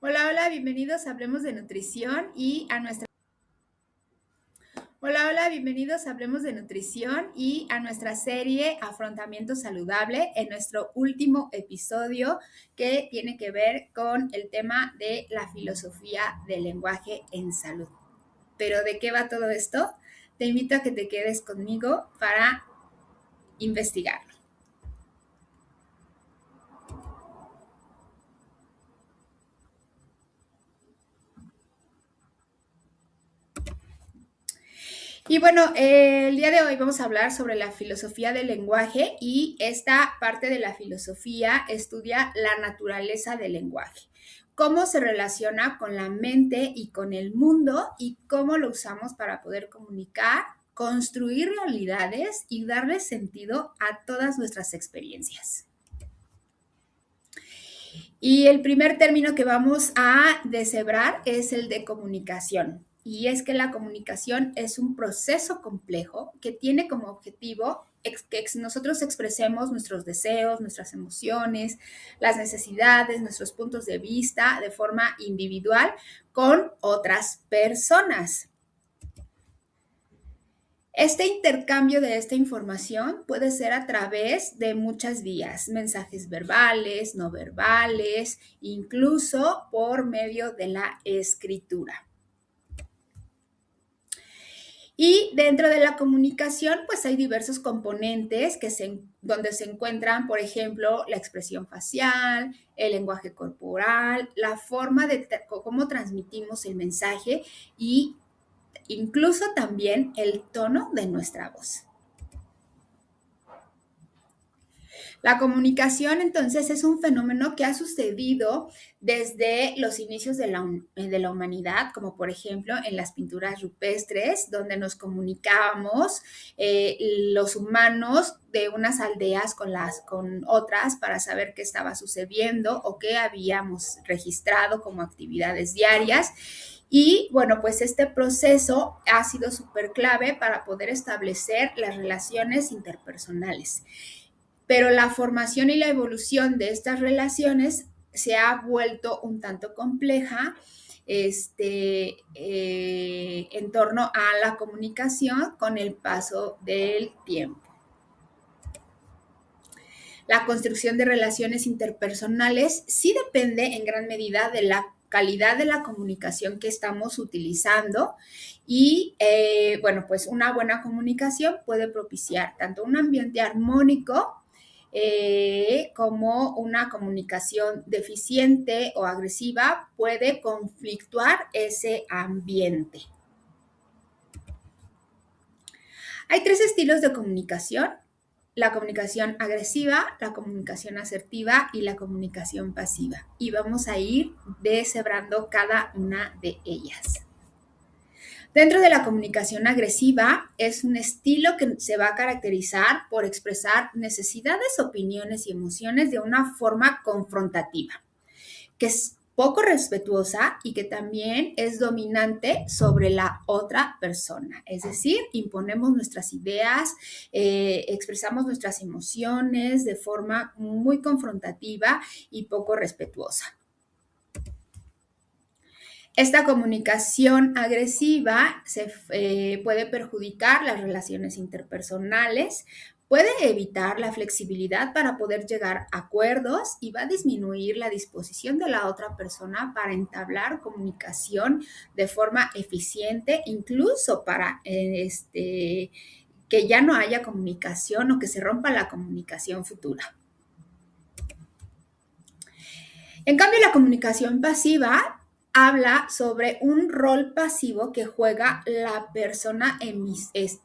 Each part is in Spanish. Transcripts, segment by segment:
Hola, hola, bienvenidos a Hablemos de Nutrición y a nuestra... Hola, hola, bienvenidos a Hablemos de Nutrición y a nuestra serie Afrontamiento Saludable en nuestro último episodio que tiene que ver con el tema de la filosofía del lenguaje en salud. ¿Pero de qué va todo esto? Te invito a que te quedes conmigo para investigarlo. Y bueno, el día de hoy vamos a hablar sobre la filosofía del lenguaje y esta parte de la filosofía estudia la naturaleza del lenguaje, cómo se relaciona con la mente y con el mundo y cómo lo usamos para poder comunicar, construir realidades y darle sentido a todas nuestras experiencias. Y el primer término que vamos a deshebrar es el de comunicación. Y es que la comunicación es un proceso complejo que tiene como objetivo que nosotros expresemos nuestros deseos, nuestras emociones, las necesidades, nuestros puntos de vista de forma individual con otras personas. Este intercambio de esta información puede ser a través de muchas vías, mensajes verbales, no verbales, incluso por medio de la escritura. Y dentro de la comunicación, pues hay diversos componentes donde se encuentran, por ejemplo, la expresión facial, el lenguaje corporal, la forma de cómo transmitimos el mensaje y incluso también el tono de nuestra voz. La comunicación, entonces, es un fenómeno que ha sucedido desde los inicios de la humanidad, como por ejemplo en las pinturas rupestres, donde nos comunicábamos los humanos de unas aldeas con otras para saber qué estaba sucediendo o qué habíamos registrado como actividades diarias. Y bueno, pues este proceso ha sido súper clave para poder establecer las relaciones interpersonales. Pero la formación y la evolución de estas relaciones se ha vuelto un tanto compleja en torno a la comunicación con el paso del tiempo. La construcción de relaciones interpersonales sí depende en gran medida de la calidad de la comunicación que estamos utilizando y bueno, pues una buena comunicación puede propiciar tanto un ambiente armónico como una comunicación deficiente o agresiva puede conflictuar ese ambiente. Hay tres estilos de comunicación: la comunicación agresiva, la comunicación asertiva y la comunicación pasiva. Y vamos a ir deshebrando cada una de ellas. Dentro de la comunicación agresiva es un estilo que se va a caracterizar por expresar necesidades, opiniones y emociones de una forma confrontativa, que es poco respetuosa y que también es dominante sobre la otra persona. Es decir, imponemos nuestras ideas, expresamos nuestras emociones de forma muy confrontativa y poco respetuosa. Esta comunicación agresiva puede perjudicar las relaciones interpersonales, puede evitar la flexibilidad para poder llegar a acuerdos y va a disminuir la disposición de la otra persona para entablar comunicación de forma eficiente, incluso para que ya no haya comunicación o que se rompa la comunicación futura. En cambio, la comunicación pasiva habla sobre un rol pasivo que juega la persona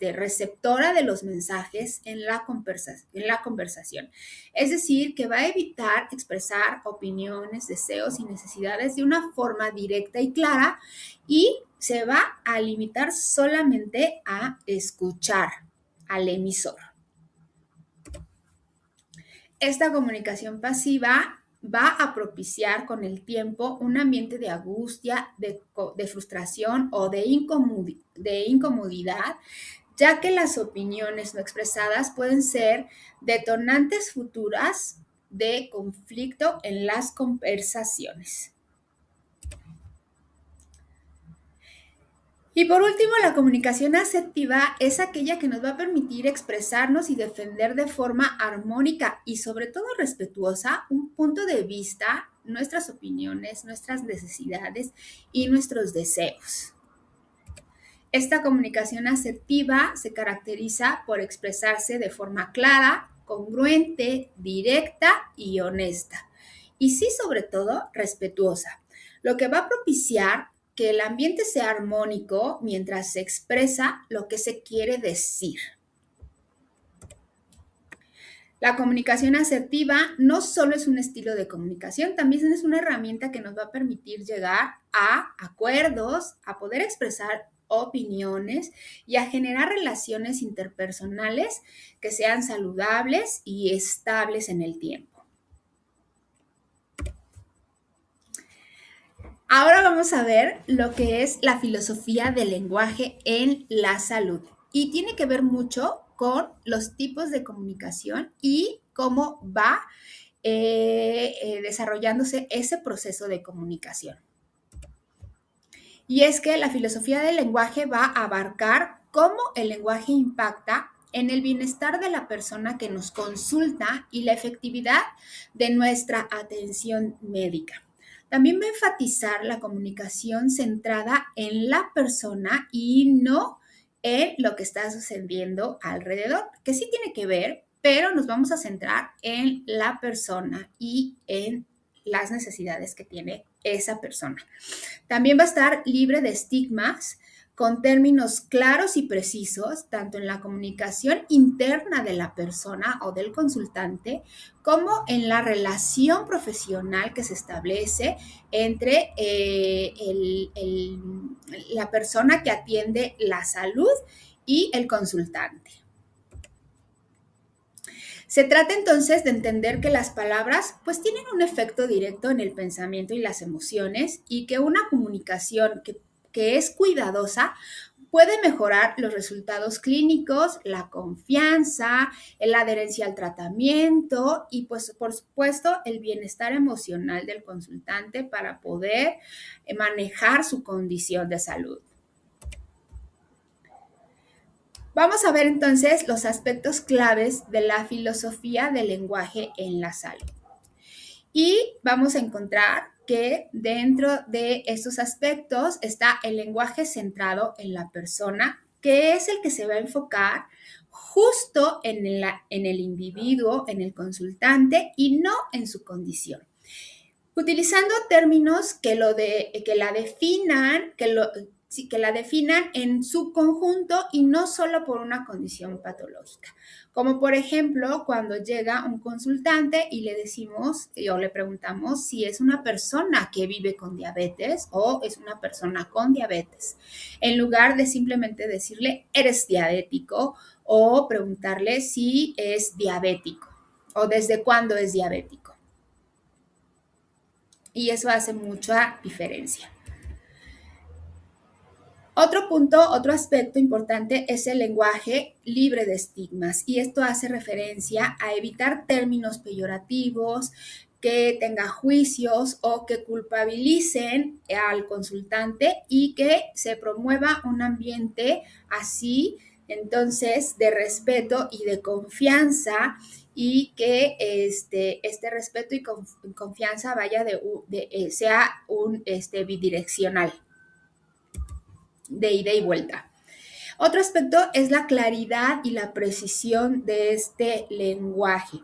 receptora de los mensajes en la conversación. Es decir, que va a evitar expresar opiniones, deseos y necesidades de una forma directa y clara y se va a limitar solamente a escuchar al emisor. Esta comunicación pasiva va a propiciar con el tiempo un ambiente de angustia, de frustración o de incomodidad, ya que las opiniones no expresadas pueden ser detonantes futuras de conflicto en las conversaciones. Y por último, la comunicación asertiva es aquella que nos va a permitir expresarnos y defender de forma armónica y sobre todo respetuosa un punto de vista, nuestras opiniones, nuestras necesidades y nuestros deseos. Esta comunicación asertiva se caracteriza por expresarse de forma clara, congruente, directa y honesta. Y sí, sobre todo, respetuosa, lo que va a propiciar que el ambiente sea armónico mientras se expresa lo que se quiere decir. La comunicación asertiva no solo es un estilo de comunicación, también es una herramienta que nos va a permitir llegar a acuerdos, a poder expresar opiniones y a generar relaciones interpersonales que sean saludables y estables en el tiempo. Ahora vamos a ver lo que es la filosofía del lenguaje en la salud y tiene que ver mucho con los tipos de comunicación y cómo va desarrollándose ese proceso de comunicación. Y es que la filosofía del lenguaje va a abarcar cómo el lenguaje impacta en el bienestar de la persona que nos consulta y la efectividad de nuestra atención médica. También va a enfatizar la comunicación centrada en la persona y no en lo que está sucediendo alrededor, que sí tiene que ver, pero nos vamos a centrar en la persona y en las necesidades que tiene esa persona. También va a estar libre de estigmas, con términos claros y precisos, tanto en la comunicación interna de la persona o del consultante, como en la relación profesional que se establece entre la persona que atiende la salud y el consultante. Se trata entonces de entender que las palabras pues tienen un efecto directo en el pensamiento y las emociones y que una comunicación que es cuidadosa puede mejorar los resultados clínicos, la confianza, la adherencia al tratamiento y pues por supuesto el bienestar emocional del consultante para poder manejar su condición de salud. Vamos a ver entonces los aspectos claves de la filosofía del lenguaje en la salud. Y vamos a encontrar que dentro de estos aspectos está el lenguaje centrado en la persona, que es el que se va a enfocar justo en el individuo, en el consultante y no en su condición. Utilizando términos que la definan en su conjunto y no solo por una condición patológica. Como por ejemplo, cuando llega un consultante y le decimos o le preguntamos si es una persona que vive con diabetes o es una persona con diabetes, en lugar de simplemente decirle eres diabético o preguntarle si es diabético o desde cuándo es diabético. Y eso hace mucha diferencia. Otro punto, otro aspecto importante es el lenguaje libre de estigmas y esto hace referencia a evitar términos peyorativos, que tenga juicios o que culpabilicen al consultante y que se promueva un ambiente así, entonces, de respeto y de confianza y que este respeto y confianza vaya sea bidireccional, de ida y vuelta. Otro aspecto es la claridad y la precisión de este lenguaje.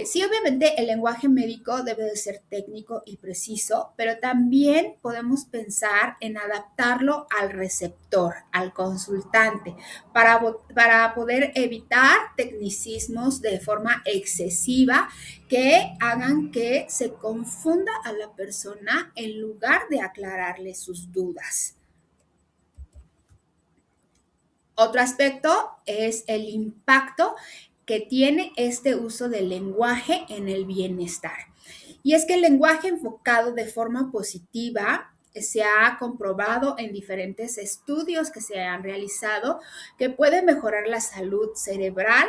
Sí, obviamente el lenguaje médico debe de ser técnico y preciso, pero también podemos pensar en adaptarlo al receptor, al consultante, para poder evitar tecnicismos de forma excesiva que hagan que se confunda a la persona en lugar de aclararle sus dudas. Otro aspecto es el impacto que tiene este uso del lenguaje en el bienestar. Y es que el lenguaje enfocado de forma positiva se ha comprobado en diferentes estudios que se han realizado que puede mejorar la salud cerebral,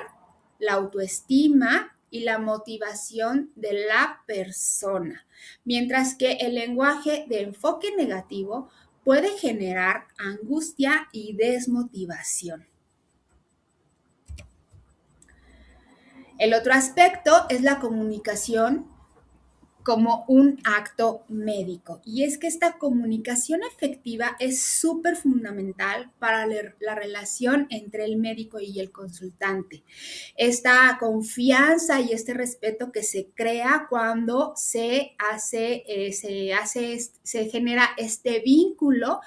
la autoestima y la motivación de la persona, mientras que el lenguaje de enfoque negativo puede generar angustia y desmotivación. El otro aspecto es la comunicación como un acto médico. Y es que esta comunicación efectiva es súper fundamental para la relación entre el médico y el consultante. Esta confianza y este respeto que se crea cuando se genera este vínculo,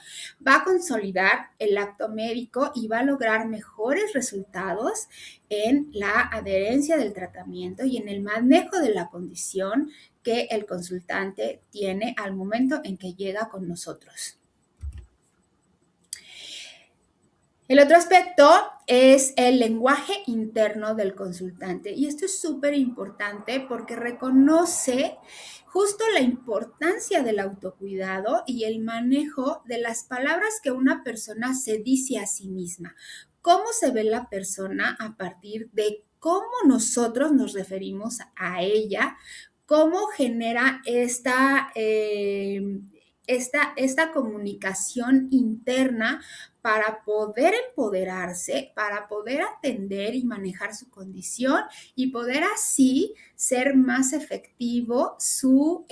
va a consolidar el acto médico y va a lograr mejores resultados en la adherencia del tratamiento y en el manejo de la condición que el consultante tiene al momento en que llega con nosotros. El otro aspecto es el lenguaje interno del consultante y esto es súper importante porque reconoce justo la importancia del autocuidado y el manejo de las palabras que una persona se dice a sí misma. Cómo se ve la persona a partir de cómo nosotros nos referimos a ella, cómo genera esta comunicación interna para poder empoderarse, para poder atender y manejar su condición y poder así ser más efectivo su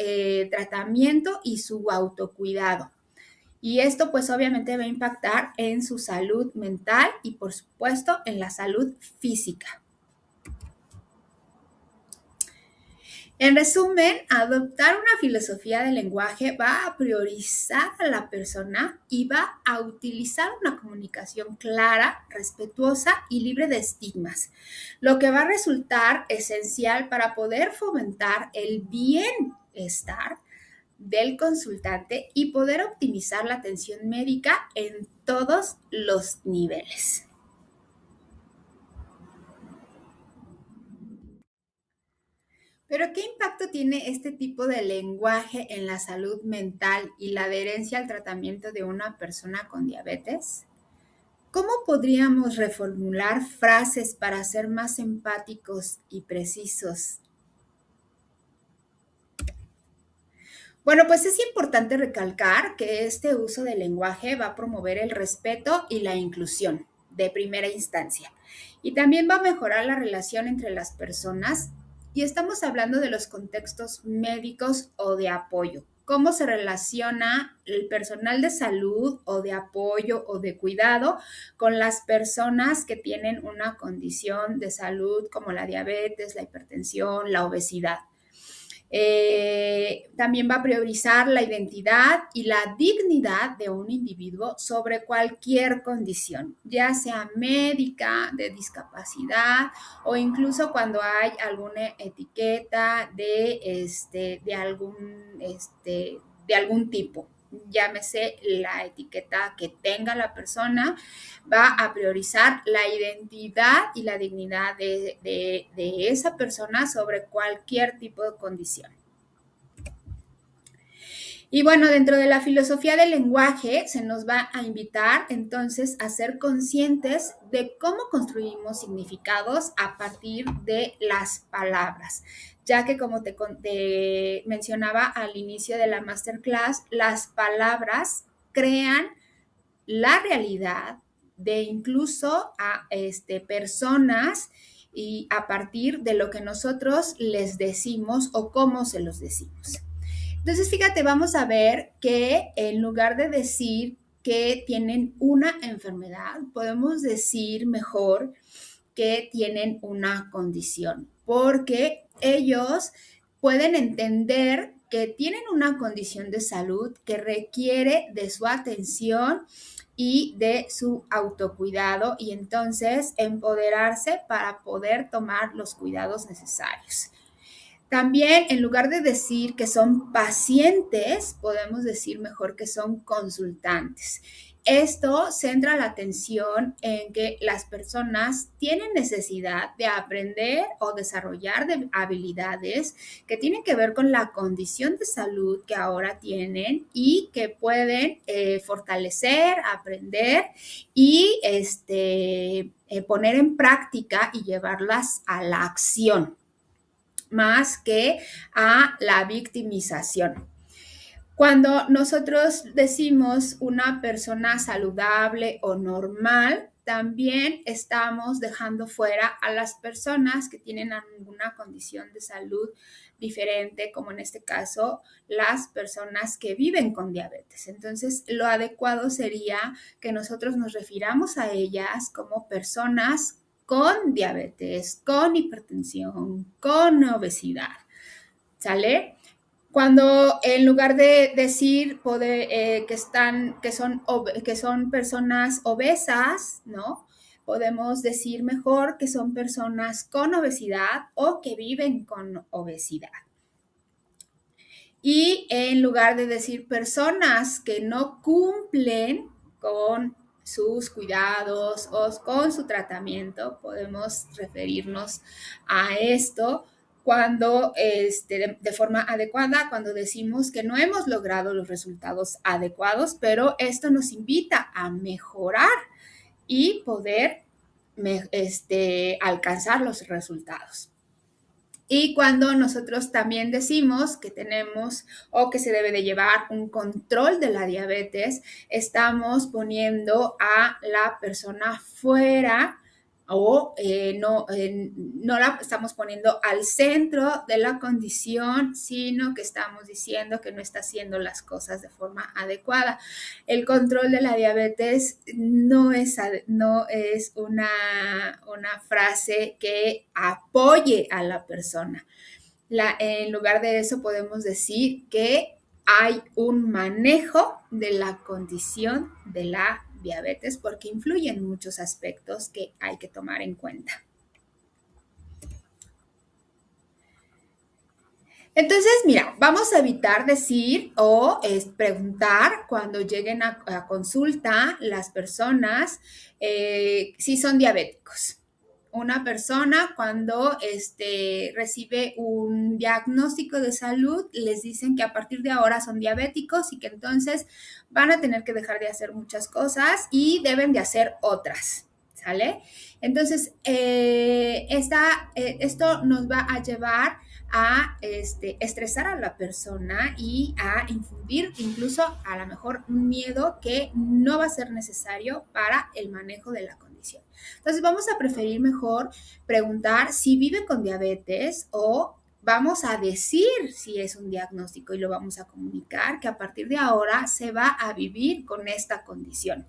tratamiento y su autocuidado. Y esto pues obviamente va a impactar en su salud mental y por supuesto en la salud física. En resumen, adoptar una filosofía del lenguaje va a priorizar a la persona y va a utilizar una comunicación clara, respetuosa y libre de estigmas, lo que va a resultar esencial para poder fomentar el bienestar del consultante y poder optimizar la atención médica en todos los niveles. Pero ¿qué impacto tiene este tipo de lenguaje en la salud mental y la adherencia al tratamiento de una persona con diabetes? ¿Cómo podríamos reformular frases para ser más empáticos y precisos? Bueno, pues es importante recalcar que este uso del lenguaje va a promover el respeto y la inclusión de primera instancia. Y también va a mejorar la relación entre las personas. Y estamos hablando de los contextos médicos o de apoyo. Cómo se relaciona el personal de salud o de apoyo o de cuidado con las personas que tienen una condición de salud como la diabetes, la hipertensión, la obesidad. También va a priorizar la identidad y la dignidad de un individuo sobre cualquier condición, ya sea médica, de discapacidad o incluso cuando hay alguna etiqueta de algún tipo. Llámese la etiqueta que tenga la persona, va a priorizar la identidad y la dignidad de esa persona sobre cualquier tipo de condición. Y bueno, dentro de la filosofía del lenguaje se nos va a invitar entonces a ser conscientes de cómo construimos significados a partir de las palabras, ya que como te mencionaba al inicio de la masterclass, las palabras crean la realidad de incluso a personas y a partir de lo que nosotros les decimos o cómo se los decimos. Entonces, fíjate, vamos a ver que en lugar de decir que tienen una enfermedad, podemos decir mejor que tienen una condición, porque ellos pueden entender que tienen una condición de salud que requiere de su atención y de su autocuidado y entonces empoderarse para poder tomar los cuidados necesarios. También, en lugar de decir que son pacientes, podemos decir mejor que son consultantes. Esto centra la atención en que las personas tienen necesidad de aprender o desarrollar habilidades que tienen que ver con la condición de salud que ahora tienen y que pueden fortalecer, aprender y poner en práctica y llevarlas a la acción, más que a la victimización. Cuando nosotros decimos una persona saludable o normal, también estamos dejando fuera a las personas que tienen alguna condición de salud diferente, como en este caso las personas que viven con diabetes. Entonces, lo adecuado sería que nosotros nos refiramos a ellas como personas con diabetes, con hipertensión, con obesidad. ¿Sale? Cuando en lugar de decir que son personas obesas, ¿no? Podemos decir mejor que son personas con obesidad o que viven con obesidad. Y en lugar de decir personas que no cumplen con sus cuidados o con su tratamiento, podemos referirnos a esto cuando de forma adecuada, cuando decimos que no hemos logrado los resultados adecuados, pero esto nos invita a mejorar y poder alcanzar los resultados. Y cuando nosotros también decimos que tenemos o que se debe de llevar un control de la diabetes, estamos poniendo a la persona fuera o no la estamos poniendo al centro de la condición, sino que estamos diciendo que no está haciendo las cosas de forma adecuada. El control de la diabetes no es una frase que apoye a la persona. En lugar de eso podemos decir que hay un manejo de la condición de la diabetes porque influyen muchos aspectos que hay que tomar en cuenta. Entonces, mira, vamos a evitar decir o preguntar cuando lleguen a consulta las personas si son diabéticos. Una persona cuando recibe un diagnóstico de salud, les dicen que a partir de ahora son diabéticos y que entonces van a tener que dejar de hacer muchas cosas y deben de hacer otras, ¿sale? Entonces, esto nos va a llevar a estresar a la persona y a infundir incluso a lo mejor un miedo que no va a ser necesario para el manejo de la condición. Entonces vamos a preferir mejor preguntar si vive con diabetes o vamos a decir si es un diagnóstico y lo vamos a comunicar que a partir de ahora se va a vivir con esta condición.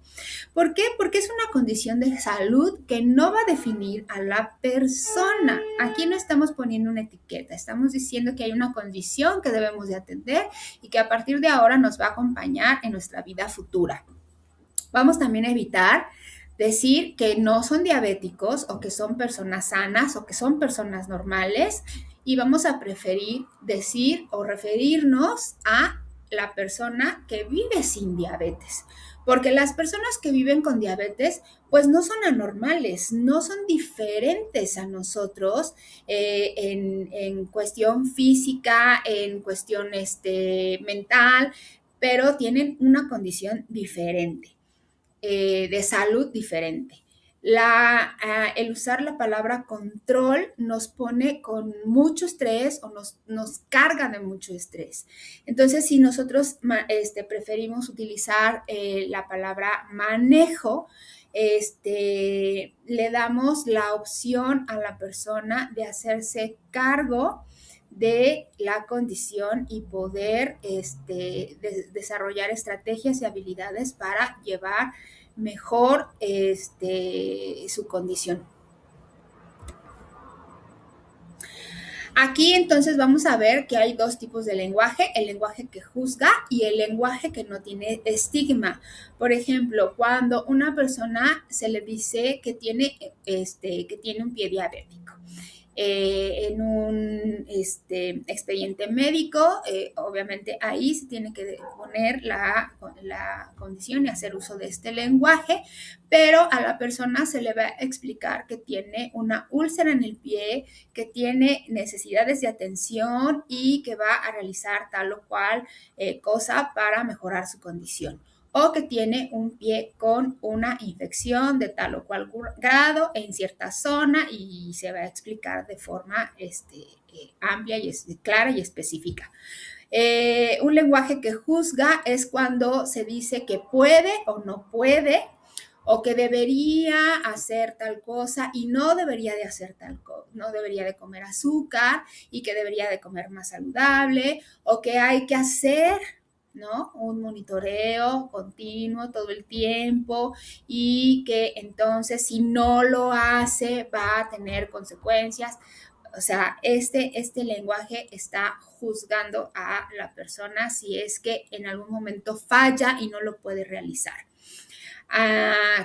¿Por qué? Porque es una condición de salud que no va a definir a la persona. Aquí no estamos poniendo una etiqueta, estamos diciendo que hay una condición que debemos de atender y que a partir de ahora nos va a acompañar en nuestra vida futura. Vamos también a evitar decir que no son diabéticos o que son personas sanas o que son personas normales y vamos a preferir decir o referirnos a la persona que vive sin diabetes. Porque las personas que viven con diabetes, pues no son anormales, no son diferentes a nosotros en cuestión física, en cuestión mental, pero tienen una condición diferente. De salud diferente. El usar la palabra control nos pone con mucho estrés o nos carga de mucho estrés. Entonces, si nosotros preferimos utilizar la palabra manejo, le damos la opción a la persona de hacerse cargo de la condición y poder desarrollar estrategias y habilidades para llevar mejor su condición. Aquí entonces vamos a ver que hay dos tipos de lenguaje, el lenguaje que juzga y el lenguaje que no tiene estigma. Por ejemplo, cuando una persona se le dice que tiene un pie diabético. En un expediente médico, obviamente ahí se tiene que poner la condición y hacer uso de este lenguaje, pero a la persona se le va a explicar que tiene una úlcera en el pie, que tiene necesidades de atención y que va a realizar tal o cual cosa para mejorar su condición, o que tiene un pie con una infección de tal o cual grado en cierta zona y se va a explicar de forma amplia y clara y específica. Un lenguaje que juzga es cuando se dice que puede o no puede, o que debería hacer tal cosa y no debería de hacer tal cosa, no debería de comer azúcar y que debería de comer más saludable, o que hay que hacer, ¿no? Un monitoreo continuo todo el tiempo y que entonces si no lo hace va a tener consecuencias. O sea, este lenguaje está juzgando a la persona si es que en algún momento falla y no lo puede realizar.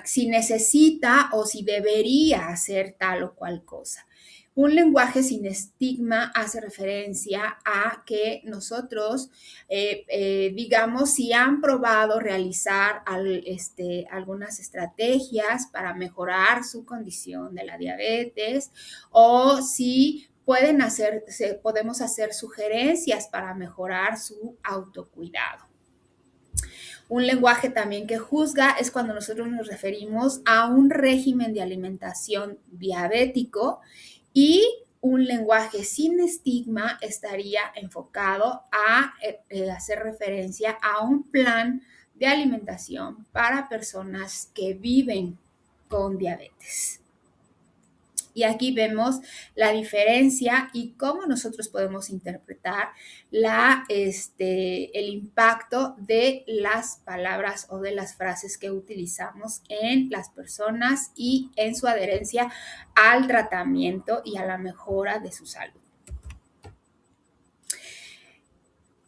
Si necesita o si debería hacer tal o cual cosa. Un lenguaje sin estigma hace referencia a que nosotros, digamos, si han probado realizar algunas estrategias para mejorar su condición de la diabetes o si podemos hacer sugerencias para mejorar su autocuidado. Un lenguaje también que juzga es cuando nosotros nos referimos a un régimen de alimentación diabético y un lenguaje sin estigma estaría enfocado a hacer referencia a un plan de alimentación para personas que viven con diabetes. Y aquí vemos la diferencia y cómo nosotros podemos interpretar el impacto de las palabras o de las frases que utilizamos en las personas y en su adherencia al tratamiento y a la mejora de su salud.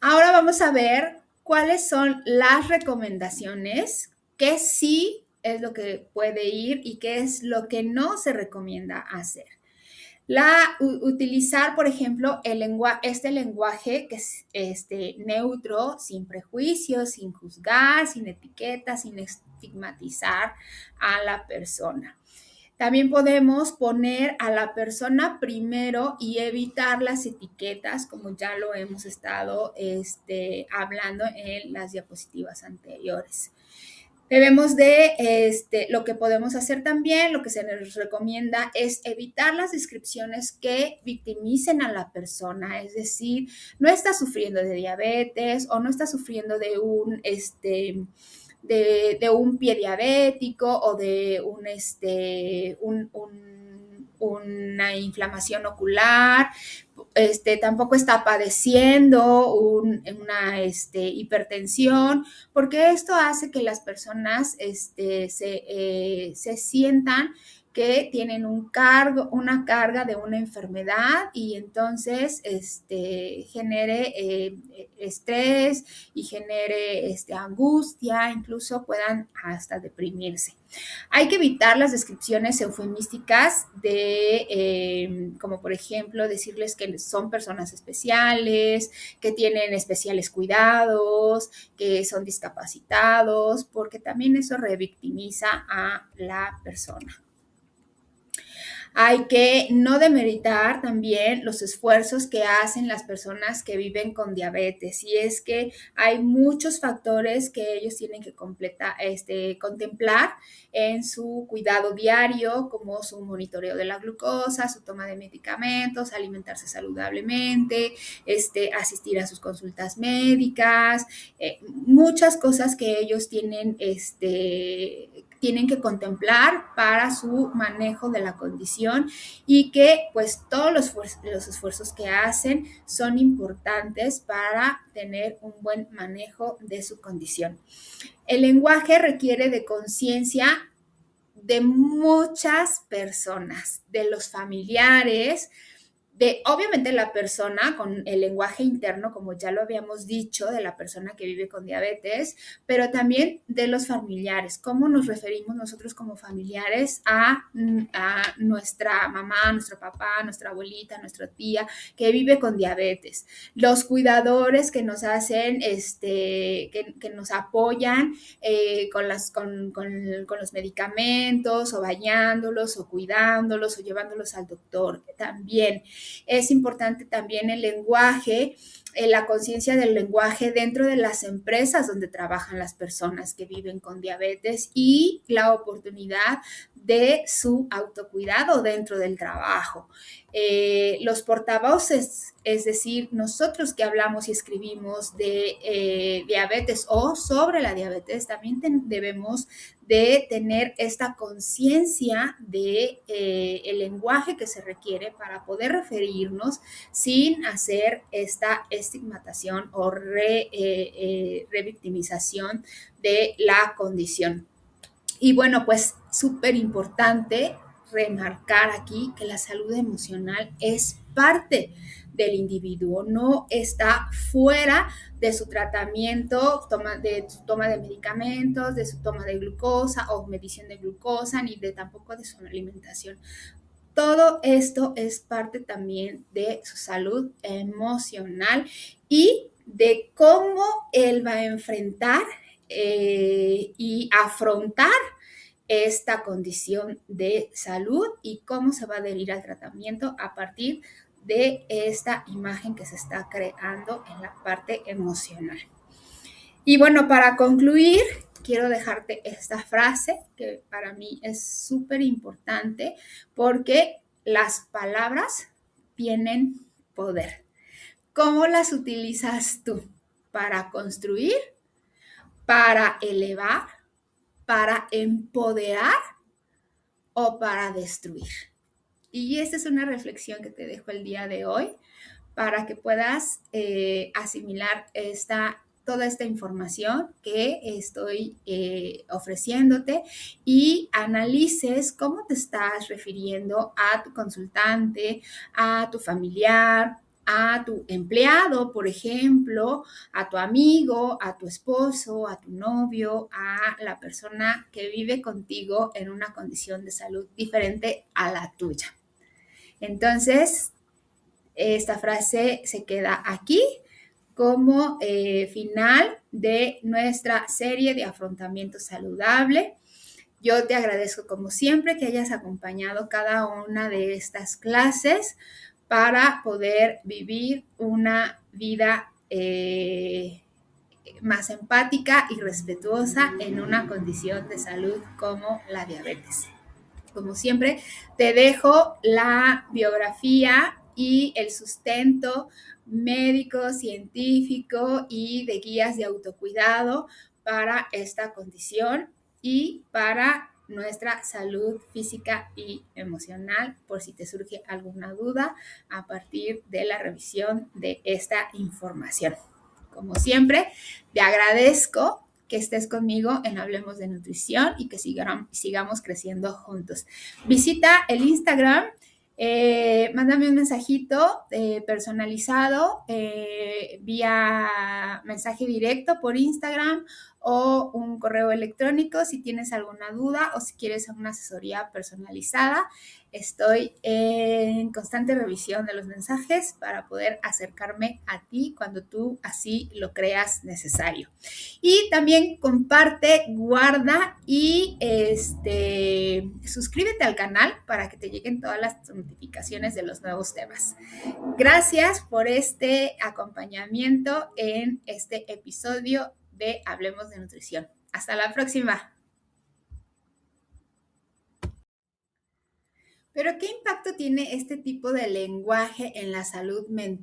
Ahora vamos a ver cuáles son las recomendaciones que sí es lo que puede ir y qué es lo que no se recomienda hacer. Utilizar, por ejemplo, este lenguaje que es neutro, sin prejuicios, sin juzgar, sin etiquetas, sin estigmatizar a la persona. También podemos poner a la persona primero y evitar las etiquetas, como ya lo hemos estado hablando en las diapositivas anteriores. Debemos lo que podemos hacer también, lo que se nos recomienda es evitar las descripciones que victimicen a la persona, es decir, no está sufriendo de diabetes o no está sufriendo de un pie diabético o de una inflamación ocular, tampoco está padeciendo una hipertensión, porque esto hace que las personas se sientan que tienen una carga de una enfermedad y entonces genere estrés y genere angustia, incluso puedan hasta deprimirse. Hay que evitar las descripciones eufemísticas como por ejemplo, decirles que son personas especiales, que tienen especiales cuidados, que son discapacitados, porque también eso revictimiza a la persona. Hay que no demeritar también los esfuerzos que hacen las personas que viven con diabetes, y es que hay muchos factores que ellos tienen que contemplar en su cuidado diario, como su monitoreo de la glucosa, su toma de medicamentos, alimentarse saludablemente, asistir a sus consultas médicas, muchas cosas que ellos tienen que contemplar para su manejo de la condición y que pues todos los esfuerzos que hacen son importantes para tener un buen manejo de su condición. El lenguaje requiere de conciencia de muchas personas, de los familiares, obviamente la persona con el lenguaje interno, como ya lo habíamos dicho, de la persona que vive con diabetes, pero también de los familiares. ¿Cómo nos referimos nosotros como familiares a nuestra mamá, nuestro papá, nuestra abuelita, nuestra tía que vive con diabetes? Los cuidadores que nos hacen, que nos apoyan con los medicamentos o bañándolos o cuidándolos o llevándolos al doctor también. Es importante también el lenguaje la conciencia del lenguaje dentro de las empresas donde trabajan las personas que viven con diabetes y la oportunidad de su autocuidado dentro del trabajo. Los portavoces, es decir, nosotros que hablamos y escribimos de diabetes o sobre la diabetes, también debemos de tener esta conciencia de el lenguaje que se requiere para poder referirnos sin hacer esta estigmatización o revictimización de la condición. Y bueno, pues súper importante remarcar aquí que la salud emocional es parte del individuo, no está fuera de su tratamiento, de su toma de medicamentos, de su toma de glucosa o medición de glucosa, ni de tampoco de su alimentación. Todo esto es parte también de su salud emocional y de cómo él va a enfrentar y afrontar esta condición de salud y cómo se va a adherir al tratamiento a partir de esta imagen que se está creando en la parte emocional. Y bueno, para concluir, quiero dejarte esta frase que para mí es súper importante porque las palabras tienen poder. ¿Cómo las utilizas tú? ¿Para construir? ¿Para elevar? ¿Para empoderar? ¿O para destruir? Y esta es una reflexión que te dejo el día de hoy para que puedas asimilar toda esta información que estoy ofreciéndote y analices cómo te estás refiriendo a tu consultante, a tu familiar, a tu empleado, por ejemplo, a tu amigo, a tu esposo, a tu novio, a la persona que vive contigo en una condición de salud diferente a la tuya. Entonces, esta frase se queda aquí como final de nuestra serie de afrontamiento saludable. Yo te agradezco como siempre que hayas acompañado cada una de estas clases para poder vivir una vida más empática y respetuosa en una condición de salud como la diabetes. Como siempre, te dejo la biografía y el sustento médico, científico y de guías de autocuidado para esta condición y para nuestra salud física y emocional, por si te surge alguna duda a partir de la revisión de esta información. Como siempre, te agradezco que estés conmigo en Hablemos de Nutrición y que sigamos creciendo juntos. Visita el Instagram, mándame un mensajito personalizado vía mensaje directo por Instagram o un correo electrónico si tienes alguna duda o si quieres una asesoría personalizada. Estoy en constante revisión de los mensajes para poder acercarme a ti cuando tú así lo creas necesario. Y también comparte, guarda y suscríbete al canal para que te lleguen todas las notificaciones de los nuevos temas. Gracias por este acompañamiento en este episodio de Hablemos de Nutrición. Hasta la próxima. Pero ¿qué impacto tiene este tipo de lenguaje en la salud mental?